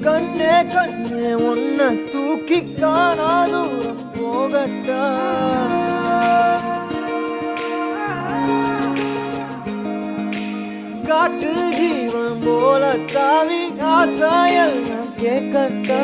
கண்ணே கண்ணே உன்னை தூக்கி காணா தூரம் போகட்டா காட்டு ஜீவன் போல தாவி ஆசாயல் கேட்கட்டா